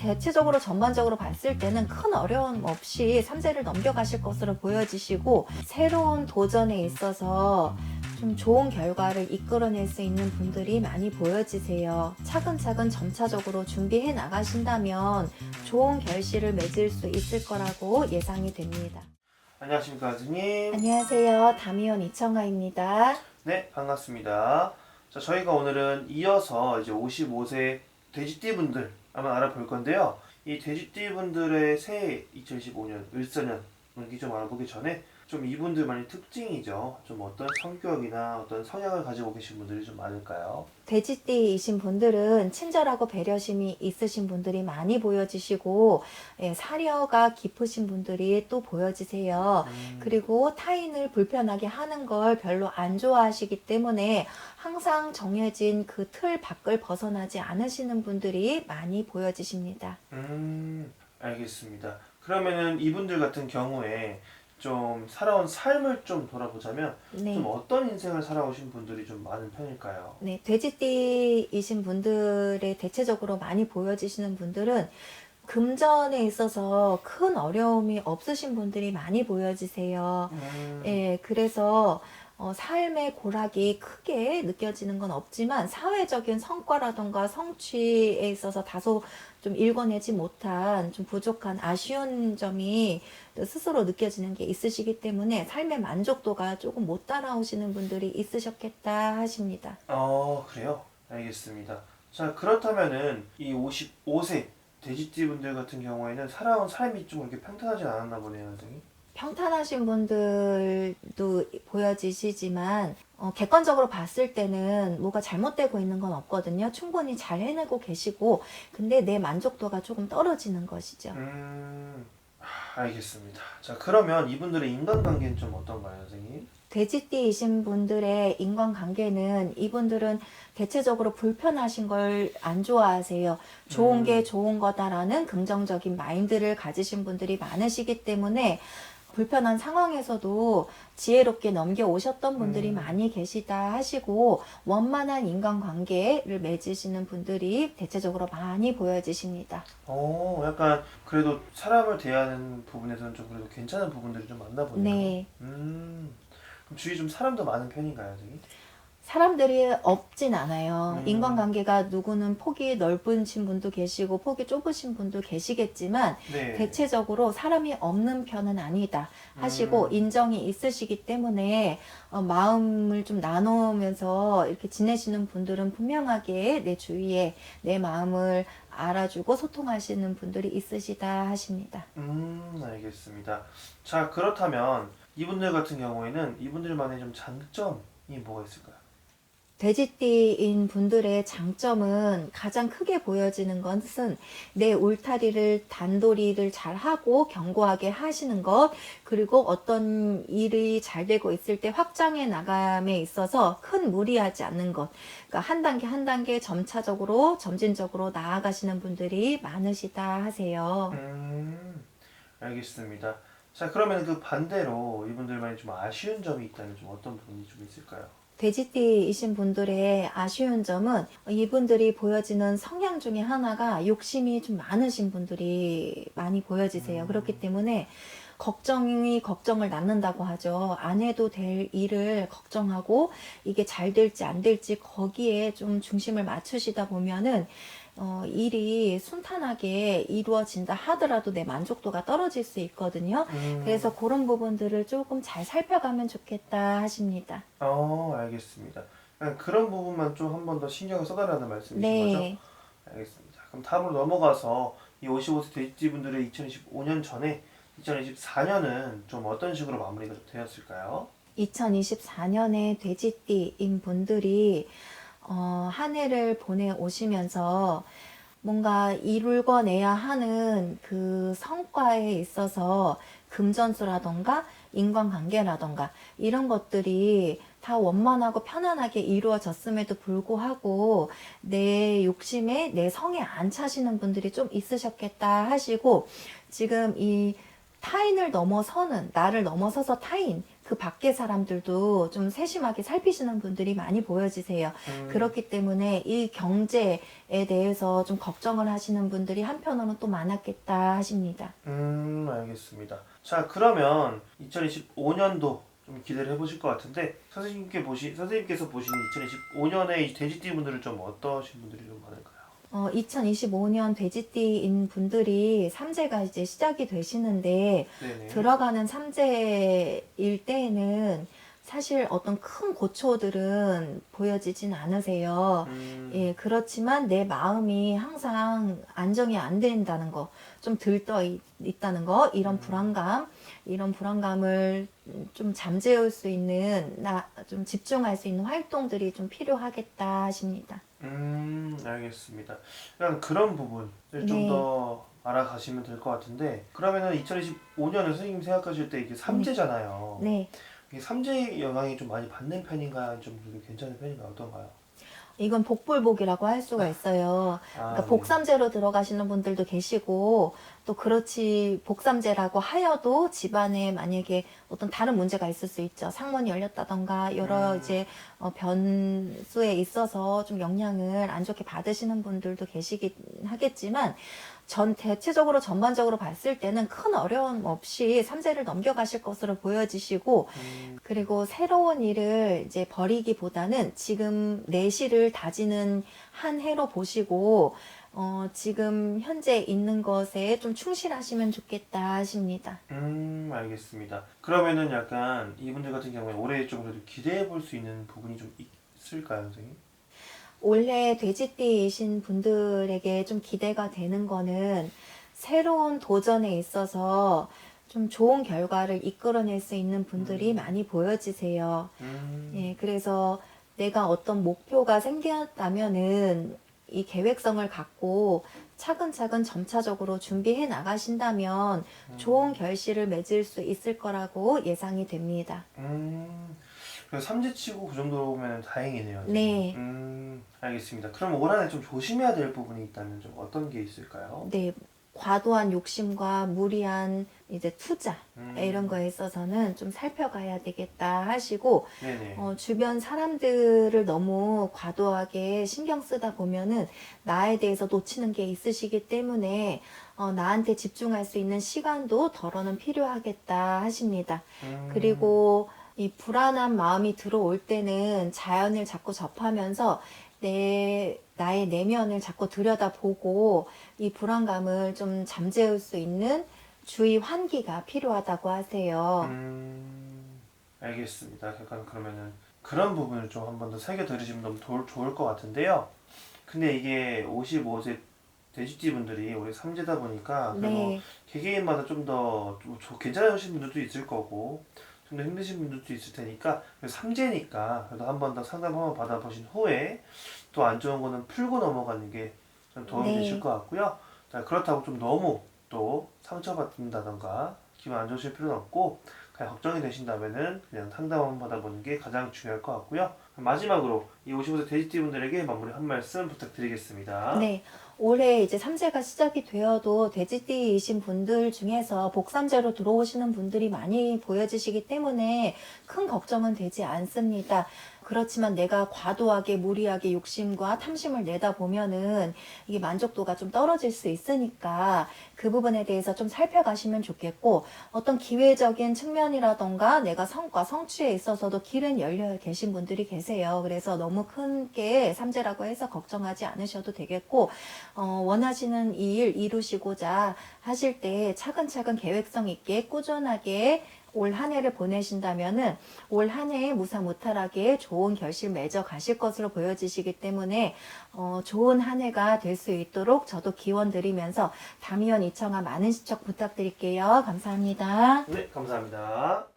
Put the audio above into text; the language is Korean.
대체적으로 전반적으로 봤을 때는 큰 어려움 없이 3세를 넘겨가실 것으로 보여지시고, 새로운 도전에 있어서 좀 좋은 결과를 이끌어낼 수 있는 분들이 많이 보여지세요. 차근차근 점차적으로 준비해 나가신다면 좋은 결실을 맺을 수 있을 거라고 예상이 됩니다. 안녕하십니까, 선생님. 안녕하세요. 다미연 이청아입니다. 네, 반갑습니다. 자, 저희가 오늘은 이어서 이제 55세 돼지띠분들 한번 알아볼 건데요. 이 돼지띠분들의 새해 2015년, 을사년 이렇게 좀 알아보기 전에 좀 이분들만의 특징이죠. 좀 어떤 성격이나 어떤 성향을 가지고 계신 분들이 좀 많을까요? 돼지띠이신 분들은 친절하고 배려심이 있으신 분들이 많이 보여지시고, 사려가 깊으신 분들이 또 보여지세요. 그리고 타인을 불편하게 하는 걸 별로 안 좋아하시기 때문에 항상 정해진 그 틀 밖을 벗어나지 않으시는 분들이 많이 보여지십니다. 알겠습니다. 그러면은 이분들 같은 경우에 좀 살아온 삶을 좀 돌아보자면 네. 좀 어떤 인생을 살아오신 분들이 좀 많은 편일까요? 네, 돼지띠이신 분들의 대체적으로 많이 보여지시는 분들은 금전에 있어서 큰 어려움이 없으신 분들이 많이 보여지세요. 예, 그래서 삶의 고락이 크게 느껴지는 건 없지만 사회적인 성과라던가 성취에 있어서 다소 좀 일궈내지 못한 좀 부족한 아쉬운 점이 스스로 느껴지는 게 있으시기 때문에 삶의 만족도가 조금 못 따라오시는 분들이 있으셨겠다 하십니다. 그래요? 알겠습니다. 자, 그렇다면은 이 55세 돼지띠 분들 같은 경우에는 살아온 삶이 좀 그렇게 평탄하지 않았나 보네요, 선생님. 평탄하신 분들도 보여지시지만 객관적으로 봤을 때는 뭐가 잘못되고 있는 건 없거든요. 충분히 잘 해내고 계시고, 근데 내 만족도가 조금 떨어지는 것이죠. 알겠습니다. 자, 그러면 이분들의 인간관계는 좀 어떤가요, 선생님? 돼지띠이신 분들의 인간관계는 이분들은 대체적으로 불편하신 걸 안 좋아하세요. 좋은 게 좋은 거다라는 긍정적인 마인드를 가지신 분들이 많으시기 때문에 불편한 상황에서도 지혜롭게 넘겨오셨던 분들이 많이 계시다 하시고, 원만한 인간관계를 맺으시는 분들이 대체적으로 많이 보여지십니다. 약간 그래도 사람을 대하는 부분에서는 좀 그래도 괜찮은 부분들이 좀 많나 보네요. 네. 그럼 주위에 좀 사람도 많은 편인가요, 선생님? 사람들이 없진 않아요. 인간관계가 누구는 폭이 넓으신 분도 계시고 폭이 좁으신 분도 계시겠지만 네. 대체적으로 사람이 없는 편은 아니다 하시고 인정이 있으시기 때문에 마음을 좀 나누면서 이렇게 지내시는 분들은 분명하게 내 주위에 내 마음을 알아주고 소통하시는 분들이 있으시다 하십니다. 알겠습니다. 자, 그렇다면 이분들 같은 경우에는 이분들만의 좀 장점이 뭐가 있을까요? 돼지띠인 분들의 장점은 가장 크게 보여지는 것은 내 울타리를 단도리를 잘 하고 견고하게 하시는 것, 그리고 어떤 일이 잘 되고 있을 때 확장해 나감에 있어서 큰 무리하지 않는 것. 그러니까 한 단계 한 단계 점차적으로 점진적으로 나아가시는 분들이 많으시다 하세요. 알겠습니다. 자, 그러면 그 반대로 이분들만의 좀 아쉬운 점이 있다면 좀 어떤 부분이 좀 있을까요? 돼지띠이신 분들의 아쉬운 점은 이분들이 보여지는 성향 중에 하나가 욕심이 좀 많으신 분들이 많이 보여지세요. 그렇기 때문에 걱정이 걱정을 낳는다고 하죠. 안 해도 될 일을 걱정하고 이게 잘 될지 안 될지 거기에 좀 중심을 맞추시다 보면은 일이 순탄하게 이루어진다 하더라도 내 만족도가 떨어질 수 있거든요. 그래서 그런 부분들을 조금 잘 살펴가면 좋겠다 하십니다. 알겠습니다. 그런 부분만 좀 한 번 더 신경을 써달라는 말씀이신 거죠? 네. 알겠습니다. 그럼 다음으로 넘어가서 이 55세 돼지분들의 2025년 전에 2024년은 좀 어떤 식으로 마무리가 좀 되었을까요? 2024년에 돼지띠인 분들이 한 해를 보내오시면서 뭔가 이룰궈내야 하는 그 성과에 있어서 금전수라던가 인간관계라던가 이런 것들이 다 원만하고 편안하게 이루어졌음에도 불구하고 내 욕심에 내 성에 안 차시는 분들이 좀 있으셨겠다 하시고, 지금 이 타인을 넘어서는, 나를 넘어서서 타인, 그 밖의 사람들도 좀 세심하게 살피시는 분들이 많이 보여지세요. 그렇기 때문에 이 경제에 대해서 좀 걱정을 하시는 분들이 한편으로는 또 많았겠다 하십니다. 알겠습니다. 자, 그러면 2025년도 좀 기대를 해보실 것 같은데, 선생님께서 보시는 2025년의 이 돼지띠 분들은 좀 어떠신 분들이 좀 많을까요? 2025년 돼지띠인 분들이 삼재가 이제 시작이 되시는데, 네네. 들어가는 삼재일 때에는 사실 어떤 큰 고초들은 보여지진 않으세요. 예, 그렇지만 내 마음이 항상 안정이 안 된다는 거, 좀 들떠 있다는 거, 이런 불안감을 좀 잠재울 수 있는, 좀 집중할 수 있는 활동들이 좀 필요하겠다 하십니다. 알겠습니다. 그냥 그런 부분을 좀 네. 더 알아가시면 될 것 같은데, 그러면은 2025년에 선생님 생각하실 때 이게 삼재잖아요. 네. 이게 삼재 영향이 좀 많이 받는 편인가요? 좀 괜찮은 편인가요? 어떤가요? 이건 복불복이라고 할 수가 있어요. 그러니까 네. 복삼재로 들어가시는 분들도 계시고, 또 그렇지 복삼재라고 하여도 집안에 만약에 어떤 다른 문제가 있을 수 있죠. 상문이 열렸다던가 여러 이제 변수에 있어서 좀 영향을 안 좋게 받으시는 분들도 계시긴 하겠지만, 대체적으로 전반적으로 봤을 때는 큰 어려움 없이 삼재를 넘겨가실 것으로 보여지시고, 그리고 새로운 일을 이제 벌이기보다는 지금 내실을 다지는 한 해로 보시고, 지금 현재 있는 것에 좀 충실하시면 좋겠다 하십니다. 알겠습니다. 그러면은 약간 이분들 같은 경우에 올해 좀 그래도 기대해 볼 수 있는 부분이 좀 있을까요, 선생님? 올해 돼지띠이신 분들에게 좀 기대가 되는 거는 새로운 도전에 있어서 좀 좋은 결과를 이끌어낼 수 있는 분들이 많이 보여지세요. 예, 그래서 내가 어떤 목표가 생겼다면은 이 계획성을 갖고 차근차근 점차적으로 준비해 나가신다면 좋은 결실을 맺을 수 있을 거라고 예상이 됩니다. 그래서 삼재치고 그 정도면 다행이네요. 네. 알겠습니다. 그럼 올 한해 좀 조심해야 될 부분이 있다면 좀 어떤 게 있을까요? 네, 과도한 욕심과 무리한 이제 투자 이런 거에 있어서는 좀 살펴가야 되겠다 하시고, 네네. 주변 사람들을 너무 과도하게 신경 쓰다 보면은 나에 대해서 놓치는 게 있으시기 때문에 나한테 집중할 수 있는 시간도 덜어는 필요하겠다 하십니다. 그리고 이 불안한 마음이 들어올 때는 자연을 자꾸 접하면서 나의 내면을 자꾸 들여다보고 이 불안감을 좀 잠재울 수 있는 주의 환기가 필요하다고 하세요. 알겠습니다. 약간 그러면은 그런 부분을 좀 한 번 더 새겨 들으시면 너무 좋을 것 같은데요. 근데 이게 55세 돼지띠 분들이 올해 삼재다 보니까 그래도 네, 개개인마다 좀 더 괜찮으신 분들도 있을 거고 좀 더 힘드신 분들도 있을 테니까 삼재니까 그래도 한 번 더 상담 한번 받아보신 후에 또 안 좋은 거는 풀고 넘어가는 게 좀 도움이 네. 되실 것 같고요. 자, 그렇다고 좀 너무 또 상처받는다던가 기분 안 좋으실 필요는 없고 그냥 걱정이 되신다면은 그냥 상담 한번 받아보는 게 가장 중요할 것 같고요. 마지막으로 이 55세 돼지띠 분들에게 마무리 한 말씀 부탁드리겠습니다. 네. 올해 이제 삼재가 시작이 되어도 돼지띠이신 분들 중에서 복삼재로 들어오시는 분들이 많이 보여지시기 때문에 큰 걱정은 되지 않습니다. 그렇지만 내가 과도하게 무리하게 욕심과 탐심을 내다 보면은 이게 만족도가 좀 떨어질 수 있으니까 그 부분에 대해서 좀 살펴가시면 좋겠고, 어떤 기회적인 측면이라던가 내가 성과, 성취에 있어서도 길은 열려 계신 분들이 계세요. 그래서 너무 큰 게 삼재라고 해서 걱정하지 않으셔도 되겠고, 원하시는 이 일 이루시고자 하실 때 차근차근 계획성 있게 꾸준하게 올 한 해를 보내신다면은 올 한 해에 무사무탈하게 좋은 결실 맺어 가실 것으로 보여지시기 때문에 좋은 한 해가 될 수 있도록 저도 기원 드리면서 담이원 이청아 많은 시청 부탁드릴게요. 감사합니다. 네, 감사합니다.